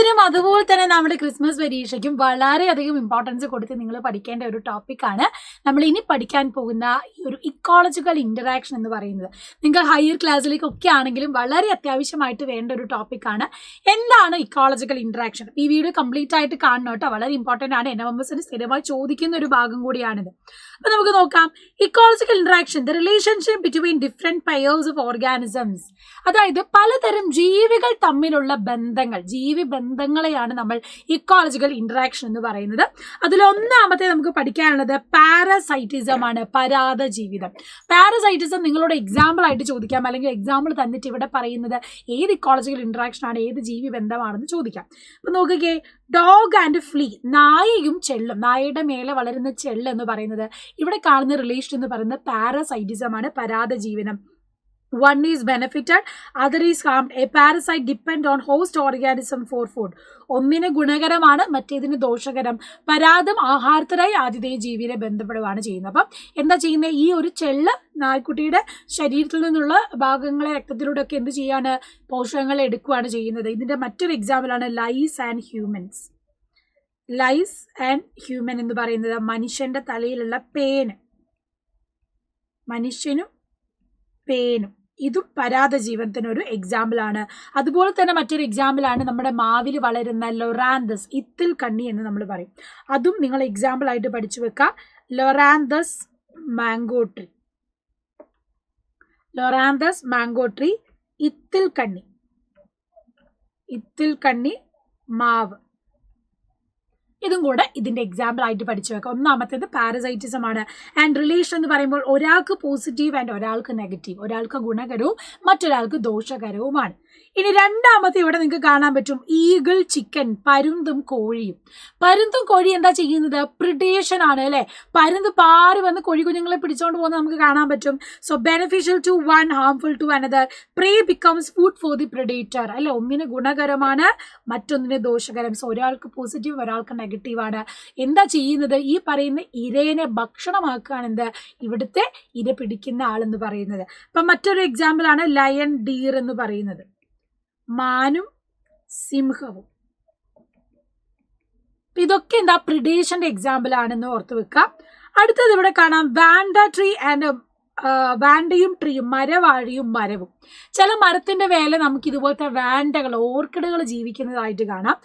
ഓണത്തിനും അതുപോലെ തന്നെ നമ്മുടെ ക്രിസ്മസ് പരീക്ഷയ്ക്കും വളരെയധികം ഇമ്പോർട്ടൻസ് കൊടുത്ത് നിങ്ങൾ പഠിക്കേണ്ട ഒരു ടോപ്പിക്കാണ് നമ്മൾ ഇനി പഠിക്കാൻ പോകുന്ന ഈ ഒരു ഇക്കോളജിക്കൽ ഇന്ററാക്ഷൻ എന്ന് പറയുന്നത്. നിങ്ങൾ ഹയർ ക്ലാസ്സിലേക്കൊക്കെ ആണെങ്കിലും വളരെ അത്യാവശ്യമായിട്ട് വേണ്ട ഒരു ടോപ്പിക്കാണ്. എന്താണ് ഇക്കോളജിക്കൽ ഇന്ററാക്ഷൻ? ഈ വീഡിയോ കംപ്ലീറ്റ് ആയിട്ട് കാണണം കേട്ടോ, വളരെ ഇമ്പോർട്ടൻ്റ് ആണ്. NMMSന് സ്ഥിരമായി ചോദിക്കുന്ന ഒരു ഭാഗം കൂടിയാണിത്. അപ്പൊ നമുക്ക് നോക്കാം. Ecological interaction, the relationship between different pairs of organisms. അതായത് പലതരം ജീവികൾ തമ്മിലുള്ള ബന്ധങ്ങൾ, ജീവി ബന്ധങ്ങളെയാണ് നമ്മൾ ഇക്കോളജിക്കൽ ഇന്ററാക്ഷൻ എന്ന് പറയുന്നത്. അതിലൊന്നാമത്തെ നമുക്ക് പഠിക്കാനുള്ളത് പാരസൈറ്റിസം ആണ്, പരാത ജീവിതം. പാരസൈറ്റിസം നിങ്ങളോട് എക്സാമ്പിൾ ആയിട്ട് ചോദിക്കാം, അല്ലെങ്കിൽ എക്സാമ്പിൾ തന്നിട്ട് ഇവിടെ പറയുന്നത് ഏത് ഇക്കോളജിക്കൽ ഇന്ററാക്ഷൻ ആണ്, ഏത് ജീവി ബന്ധമാണെന്ന് ചോദിക്കാം. അപ്പൊ നോക്കുകയെ, ഡോഗ് ആൻഡ് ഫ്ലീ, നായയും ചെള്ളും, നായയുടെ മേലെ വളരുന്ന ചെള്ള് എന്ന് പറയുന്നത് ഇവിടെ കാണുന്ന റിലേഷൻ എന്ന് പറയുന്നത് പാരസൈറ്റിസം ആണ്, പരാത ജീവിതം. One is benefited, other is harmed. A parasite depend on host organism for food. ഒന്നിന് ഗുണകരമാണ്, മറ്റേതിന് ദോഷകരം. പരാതം ആഹാരത്തിനായി ആതിഥേയ ജീവിയെ ബന്ധപ്പെടുകയാണ് ചെയ്യുന്നത്. അപ്പം എന്താ ചെയ്യുന്നത്? ഈ ഒരു ചെള്ള് നായ്ക്കുട്ടിയുടെ ശരീരത്തിൽ നിന്നുള്ള ഭാഗങ്ങളെ രക്തത്തിലൂടെ ഒക്കെ എന്ത് ചെയ്യാണ്? പോഷകങ്ങൾ എടുക്കുകയാണ് ചെയ്യുന്നത്. ഇതിന്റെ മറ്റൊരു എക്സാമ്പിൾ ആണ് lice and humans. Lice and human എന്ന് പറയുന്നത് മനുഷ്യന്റെ തലയിലുള്ള പേന്, മനുഷ്യനും പേനും, ഇതും പരാത ജീവനത്തിനൊരു എക്സാമ്പിൾ ആണ്. അതുപോലെ തന്നെ മറ്റൊരു എക്സാമ്പിൾ ആണ് നമ്മുടെ മാവിൽ വളരുന്ന ലൊറാന്തസ്, ഇത്തിൽ കണ്ണി എന്ന് നമ്മൾ പറയും. അതും നിങ്ങൾ എക്സാമ്പിൾ ആയിട്ട് പഠിച്ചു വെക്കുക. Loranthus mango tree, loranthus mango tree, ഇത്തിൽ കണ്ണി, ഇത്തിൽ കണ്ണി മാവ്, ഇതും കൂടെ ഇതിന്റെ എക്സാമ്പിൾ ആയിട്ട് പഠിച്ചു വെക്കാം. ഒന്നാമത്തേത് പാരസൈറ്റിസം ആണ്. ആൻഡ് റിലേഷൻ എന്ന് പറയുമ്പോൾ ഒരാൾക്ക് പോസിറ്റീവ് ആൻഡ് ഒരാൾക്ക് നെഗറ്റീവ്, ഒരാൾക്ക് ഗുണകരവും മറ്റൊരാൾക്ക് ദോഷകരവുമാണ്. ഇനി രണ്ടാമത്തെ ഇവിടെ നിങ്ങൾക്ക് കാണാൻ പറ്റും ഈഗിൾ ചിക്കൻ, പരുന്തും കോഴിയും. പരുന്തും കോഴി എന്താ ചെയ്യുന്നത്? പ്രിഡേഷൻ ആണ് അല്ലെ. പരുന്ത് പാറി വന്ന് കോഴി കുഞ്ഞുങ്ങളെ പിടിച്ചോണ്ട് പോകുന്നത് നമുക്ക് കാണാൻ പറ്റും. So beneficial to one, harmful to another. Prey becomes food for the predator അല്ലെ. ഒന്നിന് ഗുണകരമാണ്, മറ്റൊന്നിന് ദോഷകരം. സോ ഒരാൾക്ക് പോസിറ്റീവ്, ഒരാൾക്ക് നെഗറ്റീവ് ആണ്. എന്താ ചെയ്യുന്നത്? ഈ പറയുന്ന ഇരേനെ ഭക്ഷണമാക്കുകയാണ് എന്ത് ഇവിടുത്തെ ഇര പിടിക്കുന്ന ആളെന്ന് പറയുന്നത്. അപ്പൊ മറ്റൊരു എക്സാമ്പിൾ ആണ് ലയൺ, ഡീർ എന്ന് പറയുന്നത്, മാനും സിംഹവും. ഇതൊക്കെ എന്താ പ്രിഡേഷന്റെ എക്സാമ്പിൾ ആണെന്ന് ഓർത്ത് വെക്കാം. അടുത്തത് ഇവിടെ കാണാം വാൻഡ ട്രീ ആൻഡ് വാൻഡയും ട്രീയും, മരവാഴിയും മരവും. ചില മരത്തിന്റെ വേല നമുക്ക് ഇതുപോലത്തെ വാൻഡകൾ, ഓർക്കിഡുകൾ ജീവിക്കുന്നതായിട്ട് കാണാം.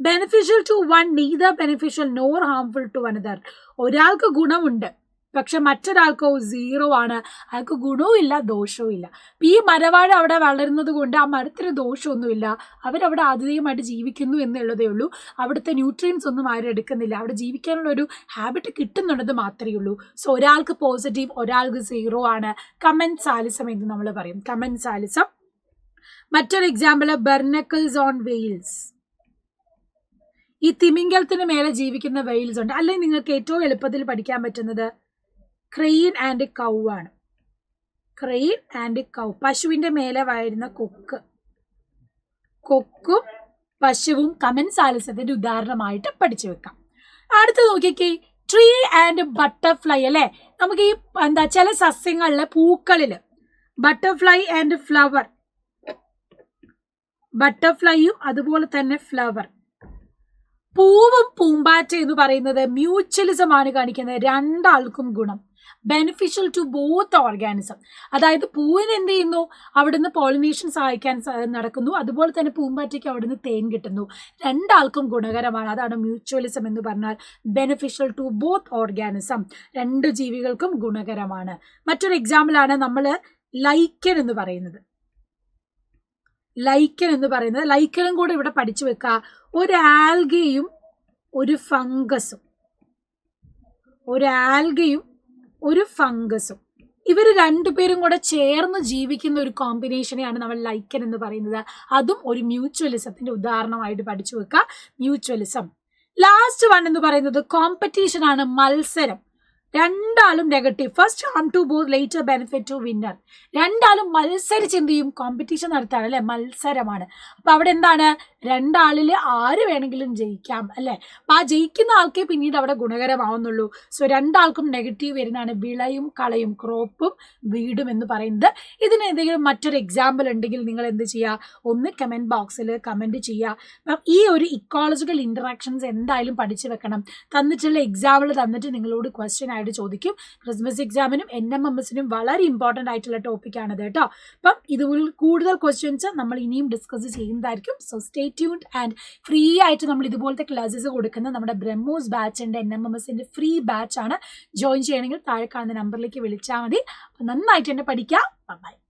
Beneficial to one, neither beneficial nor harmful to another. ഒരാൾക്ക് ഗുണമുണ്ട്, പക്ഷെ മറ്റൊരാൾക്കോ സീറോ ആണ്, അയാൾക്ക് ഗുണവും ഇല്ല ദോഷവും ഇല്ല. ഈ മരവാഴ അവിടെ വളരുന്നത് കൊണ്ട് ആ മരത്തിന് ദോഷമൊന്നുമില്ല, അവരവിടെ ആതിഥേയമായിട്ട് ജീവിക്കുന്നു എന്നുള്ളതേ ഉള്ളൂ. അവിടുത്തെ ന്യൂട്രിയൻസ് ഒന്നും ആരും എടുക്കുന്നില്ല, അവിടെ ജീവിക്കാനുള്ള ഒരു ഹാബിറ്റ് കിട്ടുന്നുള്ളത് മാത്രമേ ഉള്ളൂ. സോ ഒരാൾക്ക് പോസിറ്റീവ്, ഒരാൾക്ക് സീറോ ആണ്. കമൻസാലിസം എന്ന് നമ്മൾ പറയും, കമൻസാലിസം. മറ്റൊരു എക്സാമ്പിൾ ബർനക്കിൾസ് ഓൺ വെയിൽസ്. ഈ തിമിംഗലത്തിന് മേലെ ജീവിക്കുന്ന വെയിൽസ് ഉണ്ട്. അല്ലെങ്കിൽ നിങ്ങൾക്ക് ഏറ്റവും എളുപ്പത്തിൽ പഠിക്കാൻ പറ്റുന്നത് ക്രെയിൻ ആൻഡ് കൗ ആണ്. ക്രെയിൻ ആൻഡ് കൗ, പശുവിന്റെ മേലെ വരുന്ന കൊക്ക്, കൊക്കും പശുവും കമൻസാലിസത്തിന്റെ ഉദാഹരണമായിട്ട് പഠിച്ചു വെക്കാം. അടുത്ത് നോക്കിക്കേ, ട്രീ ആൻഡ് ബട്ടർഫ്ലൈ അല്ലെ. നമുക്ക് ഈ ചില സസ്യങ്ങളിലെ പൂക്കളില് ബട്ടർഫ്ലൈ ആൻഡ് ഫ്ലവർ, ബട്ടർഫ്ലൈയും അതുപോലെ തന്നെ ഫ്ലവർ. പൂവും പൂമ്പാറ്റ എന്ന് പറയുന്നത് മ്യൂച്വലിസം ആണ് കാണിക്കുന്നത്, രണ്ടാൾക്കും ഗുണം. Beneficial to both organism. അതായത് പൂവിന് എന്ത് ചെയ്യുന്നു? അവിടുന്ന് പോളിനേഷൻ സഹായിക്കാൻ നടക്കുന്നു, അതുപോലെ തന്നെ പൂമ്പാറ്റയ്ക്ക് അവിടുന്ന് തേൻ കിട്ടുന്നു. രണ്ടാൾക്കും ഗുണകരമാണ്. അതാണ് മ്യൂച്വലിസം എന്ന് പറഞ്ഞാൽ. ബെനിഫിഷ്യൽ ടു ബോത്ത് ഓർഗാനിസം, രണ്ട് ജീവികൾക്കും ഗുണകരമാണ്. മറ്റൊരു എക്സാമ്പിൾ ആണ് നമ്മൾ ലൈക്കൻ എന്ന് പറയുന്നത്. ലൈക്കൻ എന്ന് പറയുന്നത്, ലൈക്കനും കൂടെ ഇവിടെ പഠിച്ചു വെക്കുക. ഒരു ആൽഗയും ഒരു ഫംഗസും, ഒരു ആൽഗയും ഒരു ഫംഗസും, ഇവർ രണ്ടുപേരും കൂടെ ചേർന്ന് ജീവിക്കുന്ന ഒരു കോമ്പിനേഷനെയാണ് നമ്മൾ ലൈക്കൻ എന്ന് പറയുന്നത്. അതും ഒരു മ്യൂച്വലിസത്തിന്റെ ഉദാഹരണമായിട്ട് പഠിച്ചു വെക്കുക, മ്യൂച്വലിസം. ലാസ്റ്റ് വൺ എന്ന് പറയുന്നത് കോമ്പറ്റീഷൻ ആണ്, മത്സരം. രണ്ടാളും negative. First harm to both, later benefit to winner. രണ്ടാളും മത്സരിച്ച് എന്ത് ചെയ്യും? കോമ്പറ്റീഷൻ നടത്താണ് അല്ലെ, മത്സരമാണ്. അപ്പൊ അവിടെ എന്താണ്? രണ്ടാളിൽ ആര് വേണമെങ്കിലും ജയിക്കാം അല്ലെ. അപ്പൊ ആ ജയിക്കുന്ന ആൾക്കേ പിന്നീട് അവിടെ ഗുണകരമാവുന്നുള്ളൂ. സോ രണ്ടാൾക്കും നെഗറ്റീവ് വരുന്നതാണ് വിളയും കളയും, ക്രോപ്പും വീടും എന്ന് പറയുന്നത്. ഇതിന് എന്തെങ്കിലും മറ്റൊരു എക്സാമ്പിൾ ഉണ്ടെങ്കിൽ നിങ്ങൾ എന്ത് ചെയ്യുക? ഒന്ന് കമന്റ് ബോക്സിൽ കമന്റ് ചെയ്യുക. അപ്പം ഈ ഒരു ഇക്കോളജിക്കൽ ഇന്ററാക്ഷൻസ് എന്തായാലും പഠിച്ചു വെക്കണം. തന്നിട്ടുള്ള എക്സാമ്പിൾ തന്നിട്ട് നിങ്ങളോട് ക്വസ്റ്റ്യൻ ആയിട്ട് ചോദിക്കും. ക്രിസ്മസ് എക്സാമിനും NMMSനും വളരെ ഇമ്പോർട്ടൻ്റ് ആയിട്ടുള്ള ടോപ്പിക്കാണത് കേട്ടോ. അപ്പം ഇതുപോലെ കൂടുതൽ ക്വസ്റ്റ്യൻസ് നമ്മൾ ഇനിയും ഡിസ്കസ് ചെയ്യുന്നതായിരിക്കും. So stay tuned and free ആയിട്ട് നമ്മൾ ഇതുപോലത്തെ ക്ലാസ്സസ് കൊടുക്കുന്ന നമ്മുടെ ബ്രഹ്മോസ് ബാച്ച് ഉണ്ട്, NMMSന്റെ ഫ്രീ ബാച്ച് ആണ്. ജോയിൻ ചെയ്യണമെങ്കിൽ താഴെ കാണുന്ന നമ്പറിലേക്ക് വിളിച്ചാൽ മതി. അപ്പം നന്നായിട്ട് തന്നെ പഠിക്കാം. ബൈ.